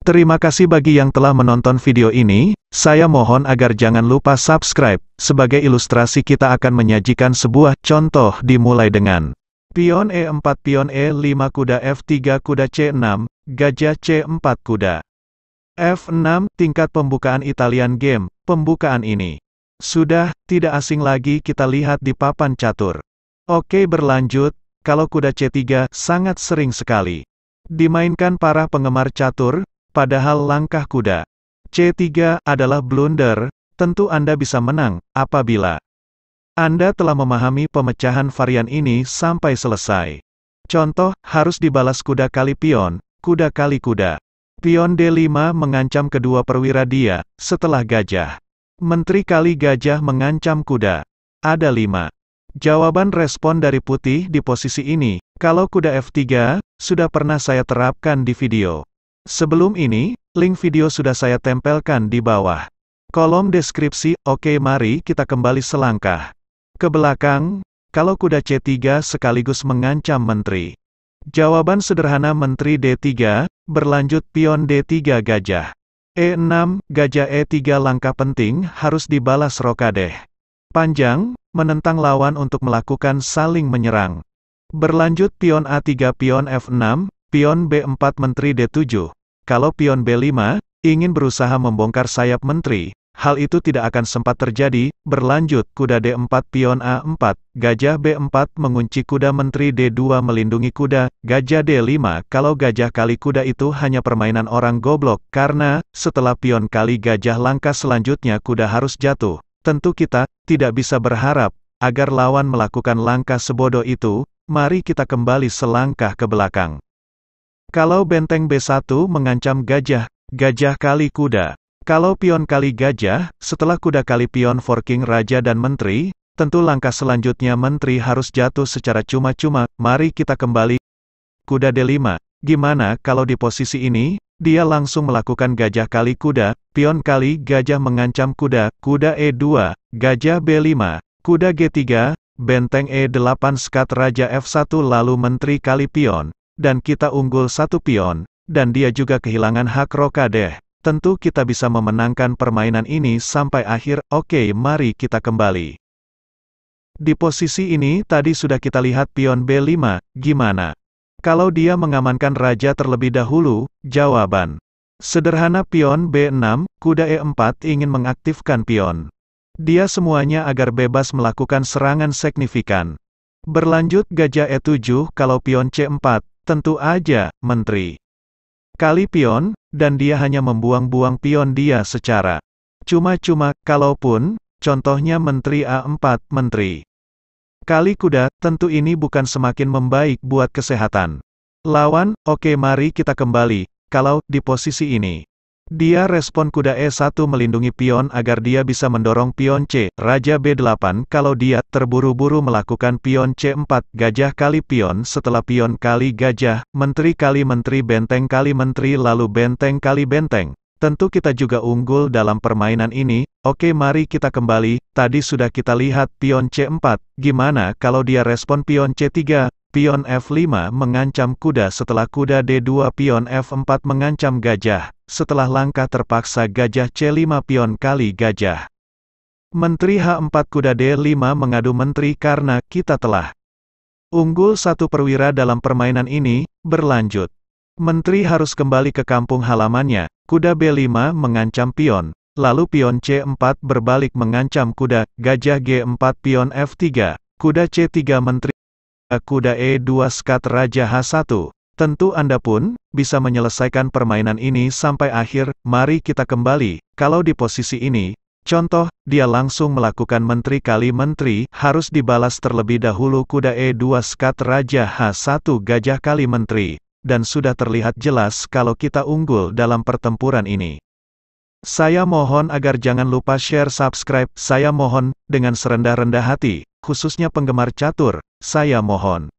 Terima kasih bagi yang telah menonton video ini, saya mohon agar jangan lupa subscribe. Sebagai ilustrasi kita akan menyajikan sebuah contoh dimulai dengan pion E4, pion E5, kuda F3, kuda C6, gajah C4, kuda F6, tingkat pembukaan Italian game. Pembukaan ini sudah tidak asing lagi kita lihat di papan catur. Oke, berlanjut. Kalau kuda C3 sangat sering sekali dimainkan para penggemar catur, padahal langkah kuda C3 adalah blunder. Tentu Anda bisa menang apabila Anda telah memahami pemecahan varian ini sampai selesai. Contoh, harus dibalas kuda kali pion, kuda kali kuda. Pion D5 mengancam kedua perwira dia, setelah gajah. Menteri kali gajah mengancam kuda. Ada 5 jawaban respon dari putih di posisi ini. Kalau kuda F3, sudah pernah saya terapkan di video sebelum ini, link video sudah saya tempelkan di bawah kolom deskripsi. Oke, mari kita kembali selangkah ke belakang. Kalau kuda C3 sekaligus mengancam menteri. Jawaban sederhana menteri D3, berlanjut pion D3 gajah. E6, gajah E3 langkah penting harus dibalas rokadeh panjang, menentang lawan untuk melakukan saling menyerang. Berlanjut pion A3, pion F6, pion B4 menteri D7. Kalau pion B5, ingin berusaha membongkar sayap menteri, hal itu tidak akan sempat terjadi. Berlanjut kuda D4, pion A4, gajah B4 mengunci kuda menteri D2 melindungi kuda, gajah D5. Kalau gajah kali kuda itu hanya permainan orang goblok, karena, setelah pion kali gajah langkah selanjutnya kuda harus jatuh. Tentu kita tidak bisa berharap agar lawan melakukan langkah sebodoh itu. Mari kita kembali selangkah ke belakang. Kalau benteng B1 mengancam gajah, gajah kali kuda. Kalau pion kali gajah, setelah kuda kali pion forking raja dan menteri, tentu langkah selanjutnya menteri harus jatuh secara cuma-cuma. Mari kita kembali. Kuda D5. Gimana kalau di posisi ini, dia langsung melakukan gajah kali kuda, pion kali gajah mengancam kuda, kuda E2, gajah B5, kuda G3, benteng E8 skat raja F1 lalu menteri kali pion, dan kita unggul 1 pion, dan dia juga kehilangan hak rokadeh. Tentu kita bisa memenangkan permainan ini sampai akhir. Oke, mari kita kembali. Di posisi ini tadi sudah kita lihat pion B5, gimana kalau dia mengamankan raja terlebih dahulu? Jawaban sederhana pion B6, kuda E4 ingin mengaktifkan pion dia semuanya agar bebas melakukan serangan signifikan. Berlanjut gajah E7, kalau pion C4, tentu aja, menteri kali pion, dan dia hanya membuang-buang pion dia secara cuma-cuma. Kalaupun, contohnya menteri A4, menteri kali kuda, tentu ini bukan semakin membaik buat kesehatan lawan. Oke, mari kita kembali. Kalau di posisi ini, dia respon kuda E1 melindungi pion agar dia bisa mendorong pion C, raja B8. Kalau dia terburu-buru melakukan pion C4, gajah kali pion, setelah pion kali gajah, menteri kali menteri, benteng kali menteri, lalu benteng kali benteng. Tentu kita juga unggul dalam permainan ini. Oke, mari kita kembali. Tadi sudah kita lihat pion C4. Gimana kalau dia respon pion C3? Pion F5 mengancam kuda, setelah kuda D2 pion F4 mengancam gajah. Setelah langkah terpaksa gajah C5 pion kali gajah. Menteri H4 kuda D5 mengadu menteri karena kita telah unggul 1 perwira dalam permainan ini. Berlanjut. Menteri harus kembali ke kampung halamannya. Kuda B5 mengancam pion. Lalu pion C4 berbalik mengancam kuda. Gajah G4 pion F3. Kuda C3 menteri. Kuda E2 skat raja H1. Tentu Anda pun bisa menyelesaikan permainan ini sampai akhir. Mari kita kembali. Kalau di posisi ini, contoh, dia langsung melakukan menteri kali menteri, harus dibalas terlebih dahulu kuda E2 skat raja H1 gajah kali menteri. Dan sudah terlihat jelas kalau kita unggul dalam pertempuran ini. Saya mohon agar jangan lupa share, subscribe. Saya mohon, dengan serendah-rendah hati, khususnya penggemar catur, saya mohon.